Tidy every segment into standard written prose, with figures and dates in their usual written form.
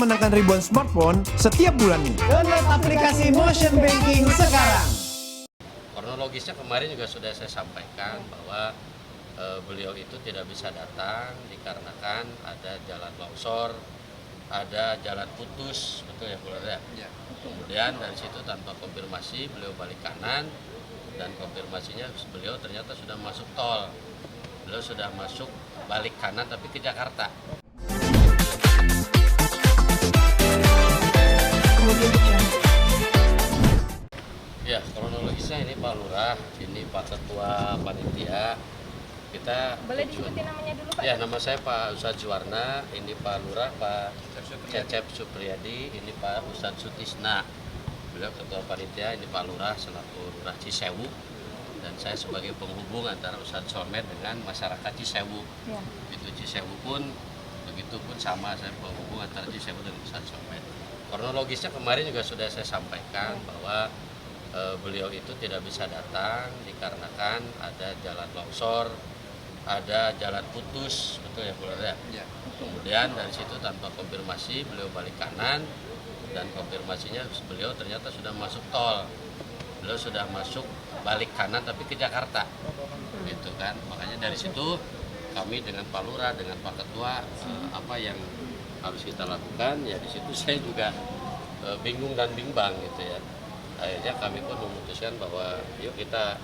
memenangkan ribuan smartphone setiap bulannya. Download aplikasi Motion Banking sekarang. Kronologisnya kemarin juga sudah saya sampaikan bahwa beliau itu tidak bisa datang dikarenakan ada jalan longsor, ada jalan putus, betul ya Bu Lada? Ya. Kemudian dari situ tanpa konfirmasi beliau balik kanan dan konfirmasinya beliau ternyata sudah masuk tol. Beliau sudah masuk balik kanan tapi ke Jakarta. Ya, kronologisnya ini Pak Lurah, ini Pak Ketua Panitia. Kita boleh disebutin namanya dulu Pak? Ya, nama saya Pak Ustadz Juwarna, ini Pak Lurah, Pak Cecep Supriyadi, ini Pak Ustadz Sutisna. Beliau Ketua Panitia, ini Pak Lurah selaku Lurah Cisewu. Dan saya sebagai penghubung antara Ustadz Solmed dengan masyarakat Cisewu. Ya. Itu Cisewu pun, begitupun sama saya penghubung antara Cisewu dengan Ustadz Solmed. Kronologisnya kemarin juga sudah saya sampaikan bahwa beliau itu tidak bisa datang dikarenakan ada jalan longsor, ada jalan putus, betul ya Bu Lada? Ya. Kemudian dari situ tanpa konfirmasi beliau balik kanan dan konfirmasinya beliau ternyata sudah masuk tol. Beliau sudah masuk balik kanan tapi ke Jakarta, gitu kan. Makanya dari situ kami dengan Pak Lurah, dengan Pak Ketua, apa yang harus kita lakukan, ya di situ saya juga bingung dan bimbang gitu ya. Akhirnya kami pun memutuskan bahwa yuk kita,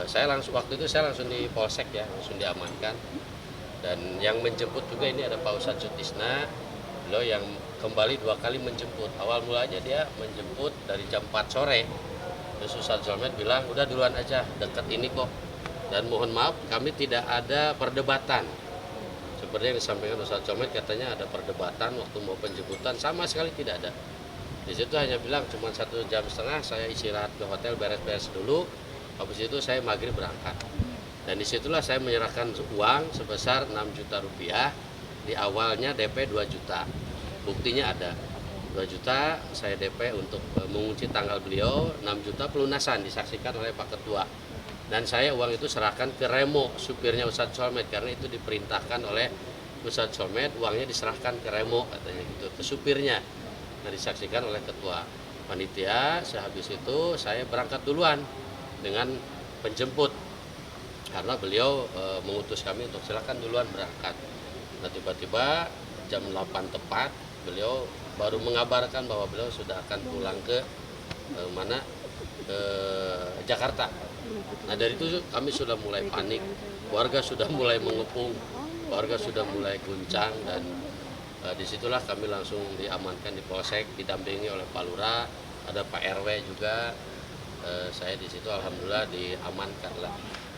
saya langsung waktu itu saya langsung di Polsek ya, langsung diamankan. Dan yang menjemput juga ini ada Pak Ustadz Sutisna, beliau yang kembali 2 kali menjemput. Awal mulanya dia menjemput dari jam 4 sore. Terus Ustadz Solmed bilang, udah duluan aja, dekat ini kok. Dan mohon maaf, kami tidak ada perdebatan. Seperti yang disampaikan Ustadz Solmed, katanya ada perdebatan waktu mau penjemputan, sama sekali tidak ada. Di situ hanya bilang cuma 1,5 jam, saya istirahat ke hotel, beres-beres dulu. Habis itu saya maghrib berangkat. Dan disitulah saya menyerahkan uang sebesar 6 juta rupiah. Di awalnya DP 2 juta. Buktinya ada. 2 juta saya DP untuk mengunci tanggal beliau, 6 juta pelunasan disaksikan oleh Pak Ketua. Dan saya uang itu serahkan ke Remo, supirnya Ustadz Solmed, karena itu diperintahkan oleh Ustadz Solmed, uangnya diserahkan ke Remo katanya gitu, ke supirnya. Nah, disaksikan oleh Ketua Panitia. Sehabis itu saya berangkat duluan dengan penjemput karena beliau mengutus kami untuk silakan duluan berangkat. Nah, tiba-tiba jam 8 tepat beliau baru mengabarkan bahwa beliau sudah akan pulang ke mana, ke Jakarta. Nah, dari itu kami sudah mulai panik, warga sudah mulai mengepung, warga sudah mulai guncang, dan disitulah kami langsung diamankan di Polsek, didampingi oleh Pak Lurah, ada Pak RW juga. Saya di situ alhamdulillah diamankan lah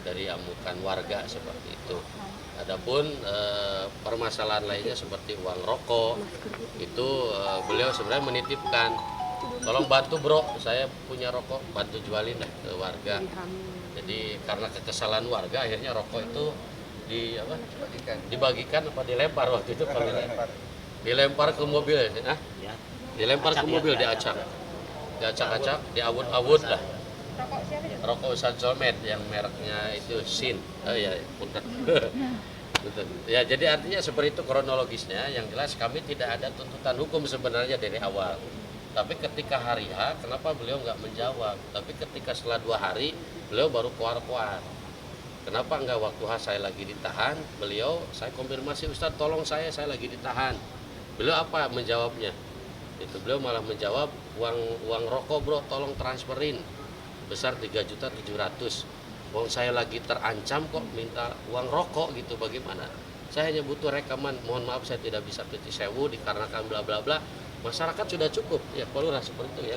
dari amukan warga seperti itu. Adapun permasalahan lainnya seperti uang rokok itu beliau sebenarnya menitipkan, tolong bantu bro, saya punya rokok, bantu jualin deh ke warga. Jadi karena kekesalan warga akhirnya rokok itu dibagikan apa dilempar waktu itu, kalau dilempar ke mobil ya, dilempar ke mobil, diacak-acak, diawut-awut lah. Rokok siapa ya? Rokok Ustadz Solmed yang mereknya itu Sin. Oh iya, punten. Ya, jadi artinya seperti itu kronologisnya. Yang jelas kami tidak ada tuntutan hukum sebenarnya dari awal. Tapi ketika hari H, kenapa beliau nggak menjawab? Tapi ketika setelah 2 hari, beliau baru keluar-keluar. Kenapa nggak waktu H saya lagi ditahan? Beliau, saya konfirmasi, Ustadz tolong saya lagi ditahan. Beliau apa menjawabnya? Itu beliau malah menjawab, uang rokok bro, tolong transferin. Besar 3.700.000. Wong saya lagi terancam kok minta uang rokok gitu, bagaimana? Saya hanya butuh rekaman, mohon maaf saya tidak bisa ke Cisewu dikarenakan bla bla bla. Masyarakat sudah cukup ya, Pak Lurah, seperti itu ya.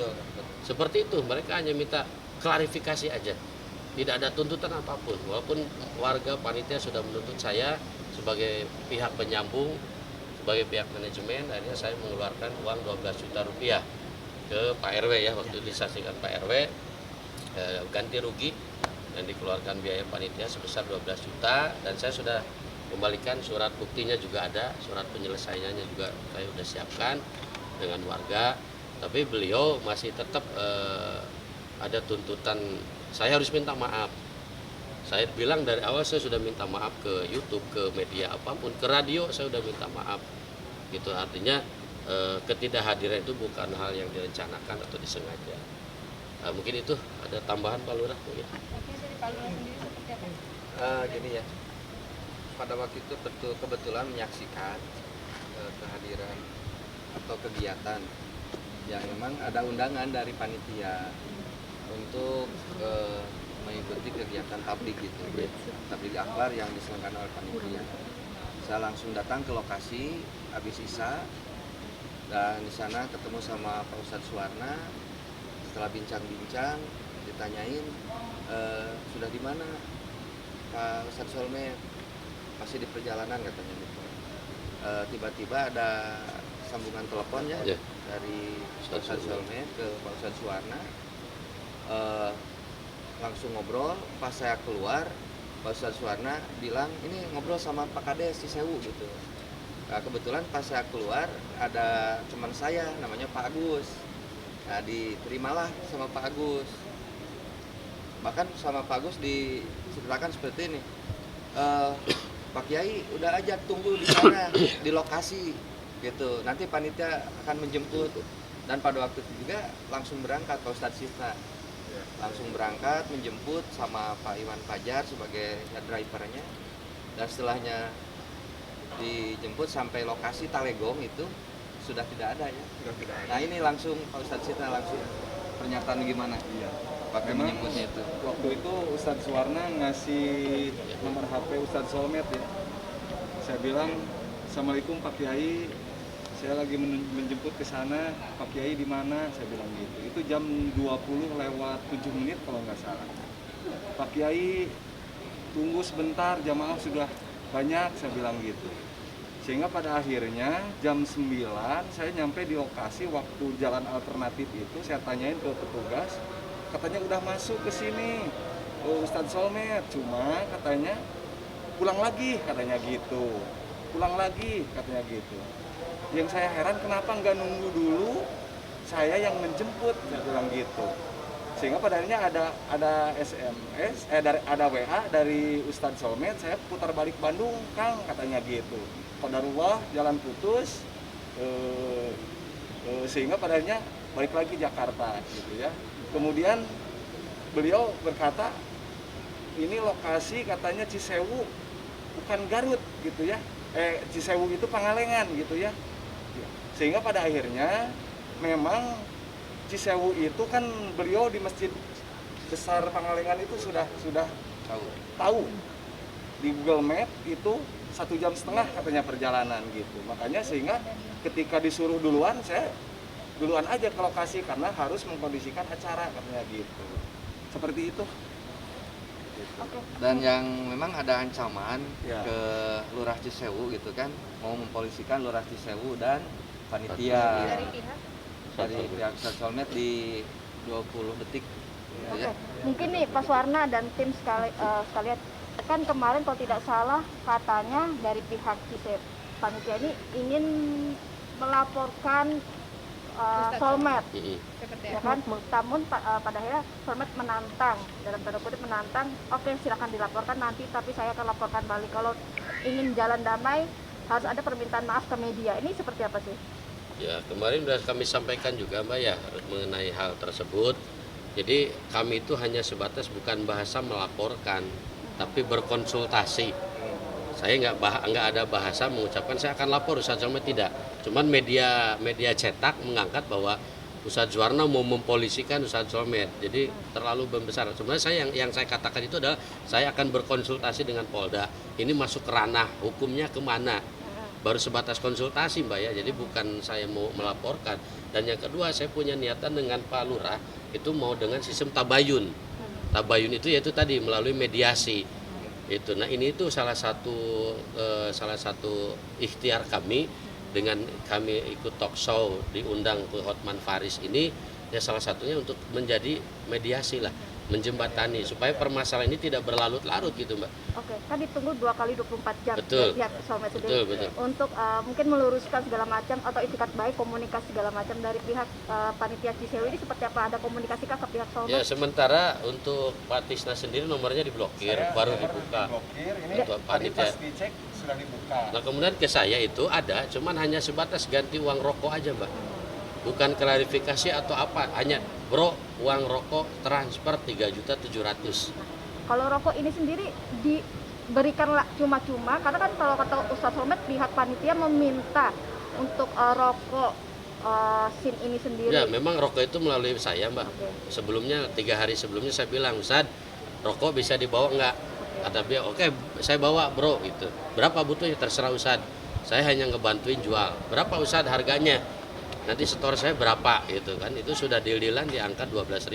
Seperti itu, mereka hanya minta klarifikasi aja. Tidak ada tuntutan apapun. Walaupun warga panitia sudah menuntut saya sebagai pihak penyambung, sebagai pihak manajemen, akhirnya saya mengeluarkan uang 12 juta rupiah ke Pak RW ya, waktu disaksikan Pak RW. Ganti rugi dan dikeluarkan biaya panitia sebesar 12 juta, dan saya sudah kembalikan surat buktinya juga ada, surat penyelesaiannya juga saya sudah siapkan dengan warga. Tapi beliau masih tetap ada tuntutan saya harus minta maaf. Saya bilang dari awal saya sudah minta maaf ke YouTube, ke media apapun, ke radio saya sudah minta maaf gitu. Artinya ketidakhadiran itu bukan hal yang direncanakan atau disengaja. Mungkin itu ada tambahan Pak Lurah mungkin. Oke, dari Pak Lurah sendiri seperti apa? Gini ya, pada waktu itu kebetulan menyaksikan kehadiran atau kegiatan yang memang ada undangan dari panitia untuk mengikuti kegiatan tablik gitu, tablik akbar yang diselenggarakan oleh panitia. Saya langsung datang ke lokasi habis Isya dan di sana ketemu sama Pak Ustadz Suwarna. Setelah bincang-bincang ditanyain sudah di mana Pak Ustadz Solmed, masih di perjalanan katanya gitu. Tiba-tiba ada sambungan telepon ya dari Pak Ustadz Solmed ke Pak Ustadz Suwarna. Langsung ngobrol, pas saya keluar Pak Ustadz Suwarna bilang ini ngobrol sama Pak Kades Cisewu gitu. Nah, kebetulan pas saya keluar ada teman saya namanya Pak Agus. Nah, diterimalah sama Pak Agus. Bahkan sama Pak Agus diceritakan seperti ini, Pak Kiai udah ajak tunggu di sana di lokasi gitu. Nanti panitia akan menjemput dan pada waktu itu juga langsung berangkat Pak Ustadz Sifna. Langsung berangkat menjemput sama Pak Iwan Fajar sebagai drivernya, dan setelahnya dijemput sampai lokasi Talegong itu sudah tidak ada ya. Sudah tidak ada. Nah ini langsung Pak Ustadz Sita langsung pernyataan gimana? Iya. Pakai Memang menyebutnya itu. Waktu itu Ustadz Suwarna ngasih nomor HP Ustadz Solmed ya. Saya bilang, Assalamualaikum Pak Kiai, saya lagi menjemput ke sana, Pak Kiai di mana? Saya bilang gitu. Itu jam 20 lewat 7 menit kalau nggak salah. Pak Kiai tunggu sebentar, jamaah sudah banyak, saya bilang gitu. Sehingga pada akhirnya jam 9 saya nyampe di lokasi waktu jalan alternatif itu. Saya tanyain ke petugas, katanya udah masuk ke sini Ustadz Solmed, cuma katanya pulang lagi katanya gitu, pulang lagi katanya gitu. Yang saya heran kenapa nggak nunggu dulu saya yang menjemput, saya bilang gitu. Sehingga pada akhirnya ada SMS, ada WA dari Ustadz Solmed, saya putar balik Bandung, Kang, katanya gitu. Qadarullah jalan putus, sehingga pada akhirnya balik lagi Jakarta, gitu ya. Kemudian beliau berkata, ini lokasi katanya Cisewu, bukan Garut, gitu ya. Cisewu itu Pangalengan, gitu ya. Sehingga pada akhirnya memang Cisewu itu kan beliau di Masjid Besar Pangalengan itu sudah tahu di Google Map itu 1,5 jam katanya perjalanan gitu. Makanya sehingga ketika disuruh duluan, saya duluan aja ke lokasi karena harus mengkondisikan acara katanya gitu. Seperti itu. Dan yang memang ada ancaman Ya. ke Lurah Cisewu gitu kan, mau mempolisikan Lurah Cisewu dan panitia Dari pihak? dari pihak Ustadz Solmed di 20 detik. Gitu Oke, ya. mungkin nih Pak Suwarna dan tim sekalian, kan kemarin kalau tidak salah katanya dari pihak panitia ini ingin melaporkan Solmed, Seperti ya apa? kan? Namun pada akhirnya Solmed menantang, dalam tanda kutip menantang, oke silakan dilaporkan nanti, tapi saya akan laporkan balik. Kalau ingin jalan damai harus ada permintaan maaf ke media. Ini seperti apa sih? Ya, kemarin sudah kami sampaikan juga Mbak ya mengenai hal tersebut. Jadi kami itu hanya sebatas bukan bahasa melaporkan, tapi berkonsultasi. Saya nggak ada bahasa mengucapkan saya akan lapor Ustadz Solmed, tidak. Cuman media cetak mengangkat bahwa Ustadz Suwarna mau mempolisikan Ustadz Solmed. Jadi terlalu membesar. Sebenarnya saya yang saya katakan itu adalah saya akan berkonsultasi dengan Polda. Ini masuk ke ranah hukumnya kemana? Baru sebatas konsultasi Mbak ya, jadi bukan saya mau melaporkan. Dan yang kedua, saya punya niatan dengan Pak Lurah itu mau dengan sistem tabayun. Tabayun itu yaitu tadi melalui mediasi. Itu. Nah ini itu salah satu ikhtiar kami dengan kami ikut talk show diundang ke Hotman Paris ini, ya salah satunya untuk menjadi mediasi lah, menjembatani supaya permasalahan ini tidak berlarut-larut gitu Mbak. Oke, kan ditunggu 2 kali 24 jam Betul. dari pihak Solmed sendiri. Betul. Untuk mungkin meluruskan segala macam atau itikat baik, komunikasi segala macam dari pihak panitia Cisewu ini seperti apa? Ada komunikasi kah ke pihak Solmed? Ya sementara untuk Pak Tisna sendiri nomornya diblokir, baru dibuka. Blokir ini Untuk tadi panitia. pas dicek sudah dibuka. Nah kemudian ke saya itu ada, cuman hanya sebatas ganti uang rokok aja Mbak. Bukan klarifikasi atau apa, hanya bro uang rokok transfer 3.700.000. Kalau rokok ini sendiri diberikan cuma-cuma, karena kan kalau kata Ustadz Somad pihak panitia meminta untuk rokok SIM ini sendiri. Ya memang rokok itu melalui saya Mbak. Oke. Sebelumnya 3 hari sebelumnya saya bilang, Ustadz rokok bisa dibawa enggak? Kata dia, oke saya bawa bro gitu. Berapa butuhnya terserah Ustadz. Saya hanya ngebantuin jual. Berapa Ustadz harganya? Nanti setor saya berapa gitu kan. Itu sudah deal-dealan di angka 12.000.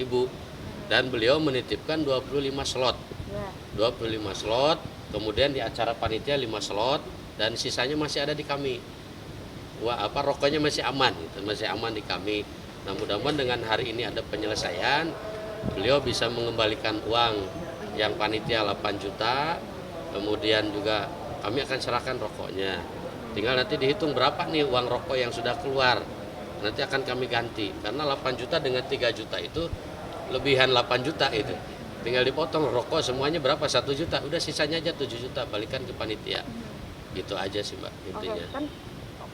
Dan beliau menitipkan 25 slot. Ya. 25 slot, kemudian di acara panitia 5 slot dan sisanya masih ada di kami. Wah, rokoknya masih aman gitu, masih aman di kami. Nah, mudah-mudahan dengan hari ini ada penyelesaian, beliau bisa mengembalikan uang yang panitia 8 juta, kemudian juga kami akan serahkan rokoknya. Tinggal nanti dihitung berapa nih uang rokok yang sudah keluar. Nanti akan kami ganti, karena 8 juta dengan 3 juta itu lebihan 8 juta itu. Tinggal dipotong rokok semuanya berapa? 1 juta, udah sisanya aja 7 juta, balikan ke panitia. Gitu aja sih Mbak intinya. Oke, kan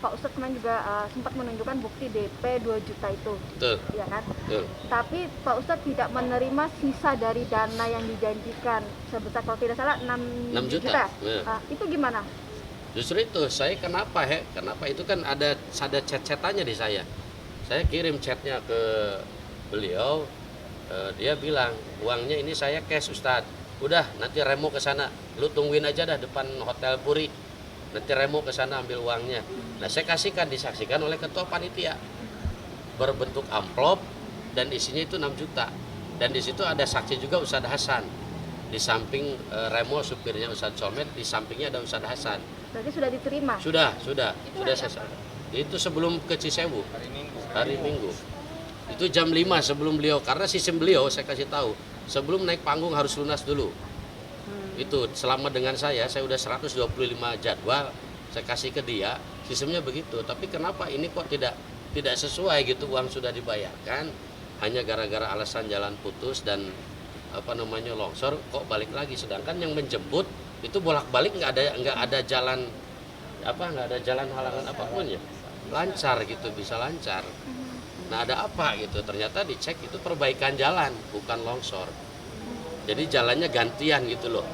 Pak Ustadz kemarin juga sempat menunjukkan bukti DP 2 juta itu. Betul. Ya kan? Betul. Tapi Pak Ustadz tidak menerima sisa dari dana yang dijanjikan sebesar kalau tidak salah 6 juta. Ya. Itu gimana? Justru itu saya kenapa itu kan ada chat-chatannya di saya. Saya kirim chatnya ke beliau, dia bilang uangnya ini saya cash Ustadz. Udah nanti Remo ke sana, lu tungguin aja dah depan Hotel Puri. Nanti Remo ke sana ambil uangnya. Nah saya kasihkan, disaksikan oleh ketua panitia berbentuk amplop dan isinya itu 6 juta. Dan di situ ada saksi juga Ustadz Hasan. Di samping Remo supirnya Ustadz Somad, di sampingnya ada Ustadz Hasan. Berarti sudah diterima? Sudah saya. Itu sebelum ke Cisewu. Hari Minggu. Itu jam 5 sebelum beliau, karena sistem beliau saya kasih tahu, sebelum naik panggung harus lunas dulu. Itu selama dengan saya udah 125 jadwal saya kasih ke dia, sistemnya begitu. Tapi kenapa ini kok tidak sesuai gitu, uang sudah dibayarkan, hanya gara-gara alasan jalan putus dan longsor kok balik lagi, sedangkan yang menjemput itu bolak-balik nggak ada jalan halangan apapun ya, lancar gitu, bisa lancar. Nah ada apa gitu, ternyata dicek itu perbaikan jalan bukan longsor, jadi jalannya gantian gitu loh.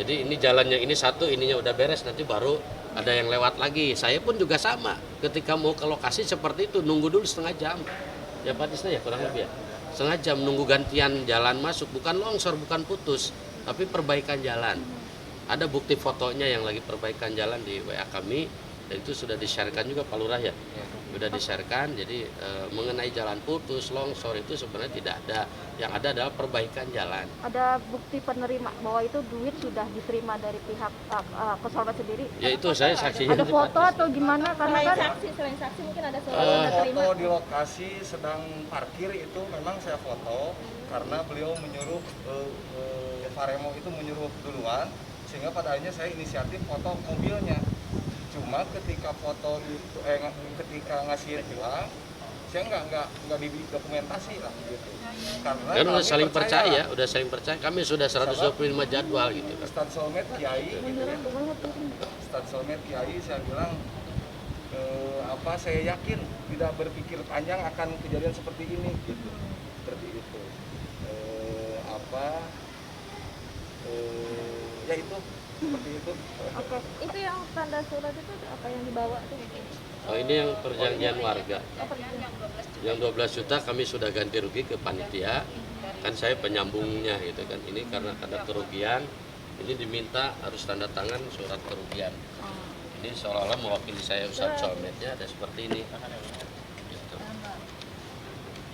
Jadi ini jalannya ini satu, ininya udah beres, nanti baru ada yang lewat lagi. Saya pun juga sama, ketika mau ke lokasi seperti itu nunggu dulu setengah jam ya Pak Tisna ya, kurang lebih ya setengah jam nunggu gantian jalan masuk, bukan longsor, bukan putus, tapi perbaikan jalan. Ada bukti fotonya yang lagi perbaikan jalan di WA kami, dan itu sudah di-sharekan juga Pak Lurah ya. Sudah di-sharekan, jadi mengenai jalan putus, longsor itu sebenarnya tidak ada. Yang ada adalah perbaikan jalan. Ada bukti penerima bahwa itu duit sudah diterima dari pihak Kesolmet sendiri? Ya itu saya saksinya. Ada foto atau gimana? Karena kan Selain saksi mungkin ada surat terima. Foto di lokasi sedang parkir itu memang saya foto, karena beliau menyuruh Pak Remo itu menyuruh duluan, sehingga pada akhirnya saya inisiatif foto mobilnya. Cuma ketika foto itu ketika ngasih uang, saya nggak dokumentasi lah gitu. Karena kan udah saling percaya, kami sudah 125 jadwal gitu kan. Ustadz Somad Kiai gitu ya. Ustadz Somad Kiai saya bilang saya yakin tidak berpikir panjang akan kejadian seperti ini gitu. Seperti itu. Ya itu seperti itu. Oke, itu yang tanda surat itu apa yang dibawa tuh? Oh ini yang perjanjian warga. Yang 12 juta kami sudah ganti rugi ke panitia. Kan saya penyambungnya gitu kan. Ini karena kerugian, ini diminta harus tanda tangan surat kerugian. Ini seolah-olah mewakili saya Ustadz Somadnya ada seperti ini. Gitu.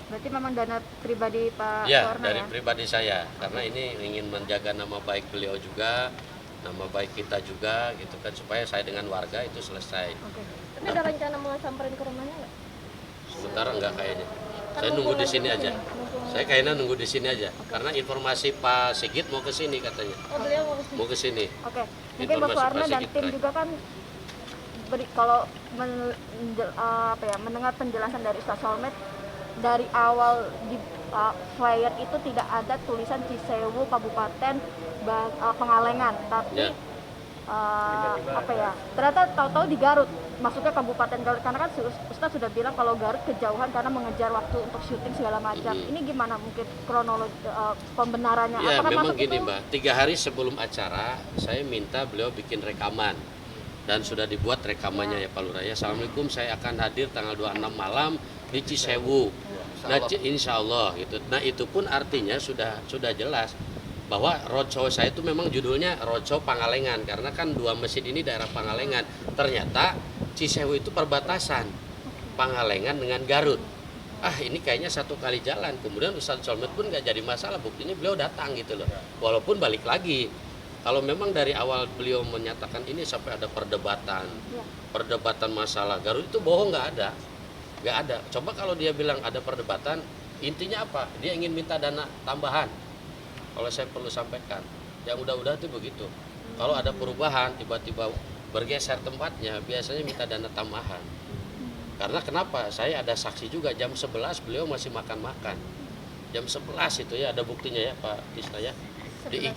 berarti memang dana pribadi Pak Ya, Suwarna dari ya? pribadi saya. Karena ini ingin menjaga nama baik beliau juga, nama baik kita juga gitu kan, supaya saya dengan warga itu selesai. Oke. Tapi ada rencana mau samperin ke rumahnya nggak? Sementara enggak kayaknya. Saya nunggu di sini aja. Saya kayaknya nunggu di sini aja. Karena informasi Pak Sigit mau ke sini katanya. Oh, beliau mau kesini. Mau ke sini. Oke, mungkin Pak Suwarna dan tim juga kan kalau mendengar penjelasan dari Ustadz Somad, dari awal di flyer itu tidak ada tulisan Cisewu Kabupaten Pengalengan, tapi apa ya, ternyata tahu-tahu di Garut, masuknya Kabupaten Garut, karena kan Ustadz sudah bilang kalau Garut kejauhan karena mengejar waktu untuk syuting segala macam. Ini gimana mungkin kronologi pembenarannya? Ya Apakah memang masuk gini itu? Mbak, 3 hari sebelum acara saya minta beliau bikin rekaman dan sudah dibuat rekamannya ya Pak Lurah ya. Assalamualaikum, saya akan hadir tanggal 26 malam di Cisewu. Nah, insya Allah gitu. Nah itu pun artinya sudah jelas bahwa roadshow saya itu memang judulnya roadshow Pangalengan karena kan 2 masjid ini daerah Pangalengan. Ternyata Cisewu itu perbatasan Pangalengan dengan Garut. Ini kayaknya satu kali jalan. Kemudian Ustadz Solmed pun nggak jadi masalah, buktinya beliau datang gitu loh. Walaupun balik lagi, kalau memang dari awal beliau menyatakan ini sampai ada perdebatan masalah Garut itu bohong, nggak ada. Coba kalau dia bilang ada perdebatan, intinya apa? Dia ingin minta dana tambahan. Kalau saya perlu sampaikan, yang udah-udah itu begitu. Kalau ada perubahan, tiba-tiba bergeser tempatnya, biasanya minta dana tambahan. Karena kenapa? Saya ada saksi juga, jam 11 beliau masih makan-makan. Jam 11 itu ya, ada buktinya ya Pak Tisna ya. Di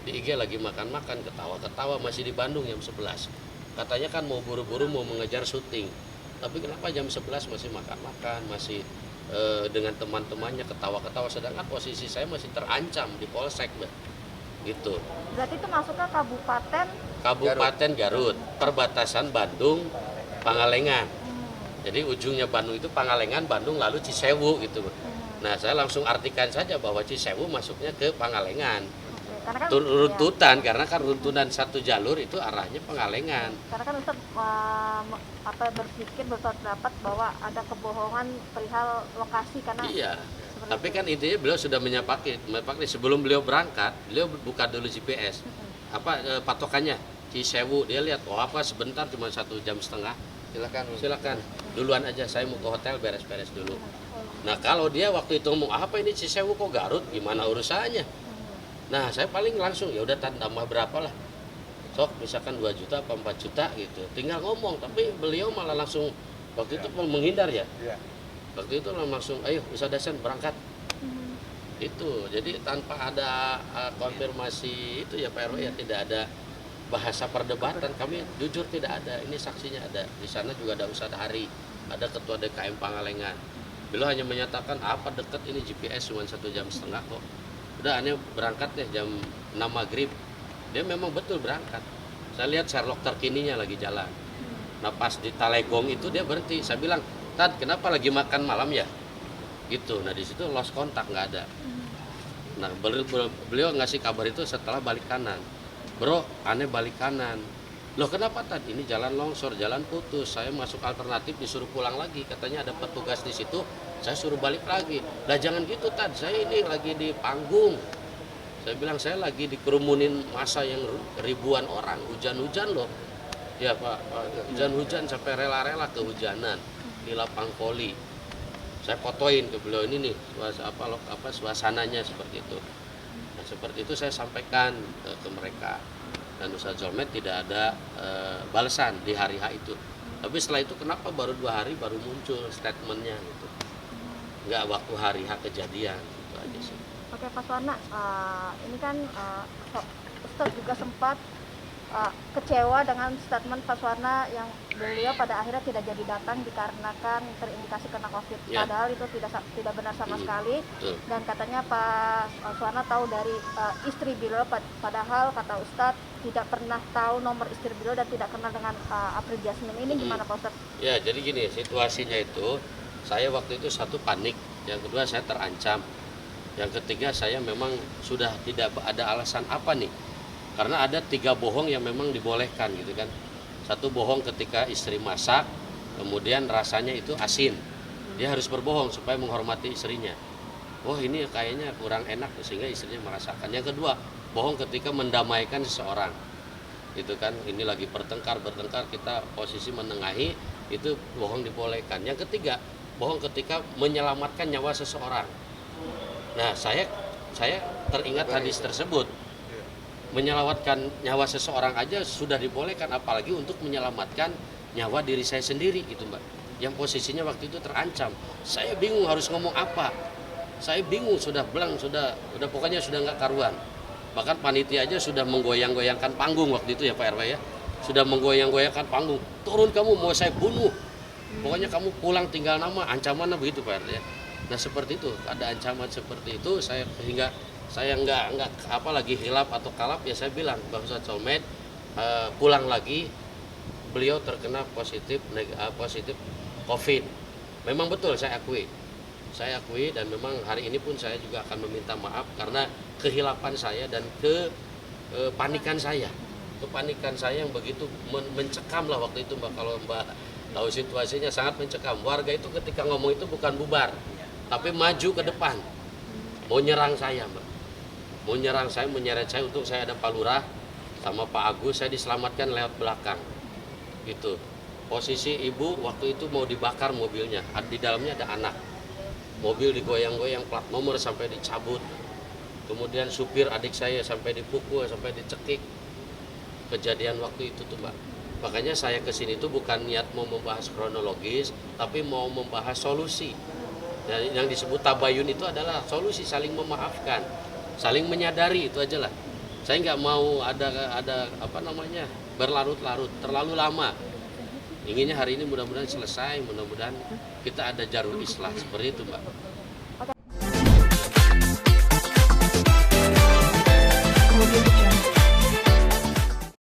IG lagi makan-makan, ketawa-ketawa, masih di Bandung jam 11. Katanya kan mau buru-buru mau mengejar syuting. Tapi kenapa jam 11 masih makan-makan, masih dengan teman-temannya ketawa-ketawa, sedangkan posisi saya masih terancam di Polsek, Mbak. Gitu. Berarti itu masuk ke Kabupaten Garut, perbatasan Bandung, Pangalengan. Jadi ujungnya Bandung itu Pangalengan, Bandung lalu Cisewu gitu. Nah, saya langsung artikan saja bahwa Cisewu masuknya ke Pangalengan. Karena kan, Runtutan, karena kan runtunan satu jalur itu arahnya Pangalengan. Karena kan Ustaz berpikir berpendapat bahwa ada kebohongan perihal lokasi karena Iya. Tapi kan intinya beliau sudah menyepakati sebelum beliau berangkat, beliau buka dulu GPS. Patokannya Cisewu, dia lihat sebentar cuma 1,5 jam. Silakan. Duluan aja, saya mau ke hotel beres-beres dulu. Nah, kalau dia waktu itu ngomong ini Cisewu kok Garut, gimana urusannya? Nah, saya paling langsung ya udah tambah berapa lah. Sok misalkan 2 juta apa 4 juta gitu. Tinggal ngomong, tapi beliau malah langsung waktu itu menghindar ya. Waktu itu langsung ayo Ustadz Hasan berangkat. Itu. Jadi tanpa ada konfirmasi itu ya Pak RW ya, tidak ada bahasa perdebatan. Kami jujur tidak ada. Ini saksinya ada. Di sana juga ada Ustadz Hari, ada ketua DKM Pangalengan. Beliau hanya menyatakan apa dekat ini GPS cuma 1,5 jam kok. Udah aneh berangkat deh jam 6 maghrib. Dia memang betul berangkat. Saya lihat Sherlock terkininya lagi jalan. Nah pas di Talegong itu dia berhenti. Saya bilang, Tad kenapa lagi makan malam ya? Gitu. Nah di situ lost kontak, nggak ada. Nah beliau ngasih kabar itu setelah balik kanan. Bro, aneh balik kanan. Loh kenapa Tad? Ini jalan longsor, jalan putus. Saya masuk alternatif disuruh pulang lagi. Katanya ada petugas di situ. Saya suruh balik lagi. Lah jangan gitu Tad, saya ini lagi di panggung. Saya bilang saya lagi dikerumunin masa yang ribuan orang, hujan-hujan loh. Ya Pak, hujan-hujan sampai rela-rela kehujanan di lapang poli. Saya fotoin ke beliau ini nih, suasananya seperti itu. Nah seperti itu saya sampaikan ke mereka. Dan Ustadz Solmed tidak ada balasan di hari H itu. Tapi setelah itu kenapa baru 2 hari baru muncul statementnya gitu. Nggak waktu hari H kejadian gitu aja sih. Oke Pak Suwarna, ini kan Ustadz juga sempat kecewa dengan statement Pak Suwarna yang beliau pada akhirnya tidak jadi datang dikarenakan terindikasi kena COVID. Padahal itu tidak benar sama sekali. Dan katanya Pak Suwarna tahu dari istri beliau, padahal kata Ustadz tidak pernah tahu nomor istri beliau dan tidak kenal dengan April Jasmine. Ini gimana Pak Ustadz? Ya jadi gini, situasinya itu saya waktu itu satu panik, yang kedua saya terancam, yang ketiga saya memang sudah tidak ada alasan apa nih, karena ada 3 bohong yang memang dibolehkan gitu kan. Satu bohong ketika istri masak, kemudian rasanya itu asin, dia harus berbohong supaya menghormati istrinya. Ini kayaknya kurang enak sehingga istrinya merasakan. Yang kedua, bohong ketika mendamaikan seseorang, gitu kan. Ini lagi bertengkar kita posisi menengahi, itu bohong dibolehkan. Yang ketiga, bohong ketika menyelamatkan nyawa seseorang. Nah, saya teringat hadis tersebut. Menyelamatkan nyawa seseorang aja sudah dibolehkan, apalagi untuk menyelamatkan nyawa diri saya sendiri gitu, Mbak. Yang posisinya waktu itu terancam. Saya bingung harus ngomong apa. Saya bingung, sudah pokoknya sudah nggak karuan. Bahkan panitia aja sudah menggoyang-goyangkan panggung waktu itu ya Pak RW ya. Sudah menggoyang-goyangkan panggung. Turun kamu, mau saya bunuh. Pokoknya kamu pulang tinggal nama, ancamannya begitu Pak RW ya. Nah seperti itu, ada ancaman seperti itu, sehingga saya nggak apa lagi hilap atau kalap ya saya bilang Pak Ustadz Solmed pulang lagi, beliau terkena positif COVID. Memang betul saya akui dan memang hari ini pun saya juga akan meminta maaf karena kehilapan saya dan kepanikan saya yang begitu mencekam lah waktu itu Mbak. Kalau Mbak tahu situasinya sangat mencekam. Warga itu ketika ngomong itu bukan bubar, tapi maju ke depan, mau nyerang saya Mbak, menyeret saya untuk saya ada Pak Lurah sama Pak Agus, saya diselamatkan lewat belakang gitu. Posisi ibu waktu itu mau dibakar mobilnya, di dalamnya ada anak. Mobil digoyang-goyang, plat nomor sampai dicabut. Kemudian supir adik saya sampai dipukul, sampai dicekik. Kejadian waktu itu tuh Mbak. Makanya saya kesini tuh bukan niat mau membahas kronologis, tapi mau membahas solusi. Dan yang disebut tabayun itu adalah solusi, saling memaafkan, saling menyadari, itu aja lah. Saya nggak mau ada apa namanya berlarut-larut, terlalu lama. Inginnya hari ini mudah-mudahan selesai, mudah-mudahan kita ada jarul islah seperti itu Mbak.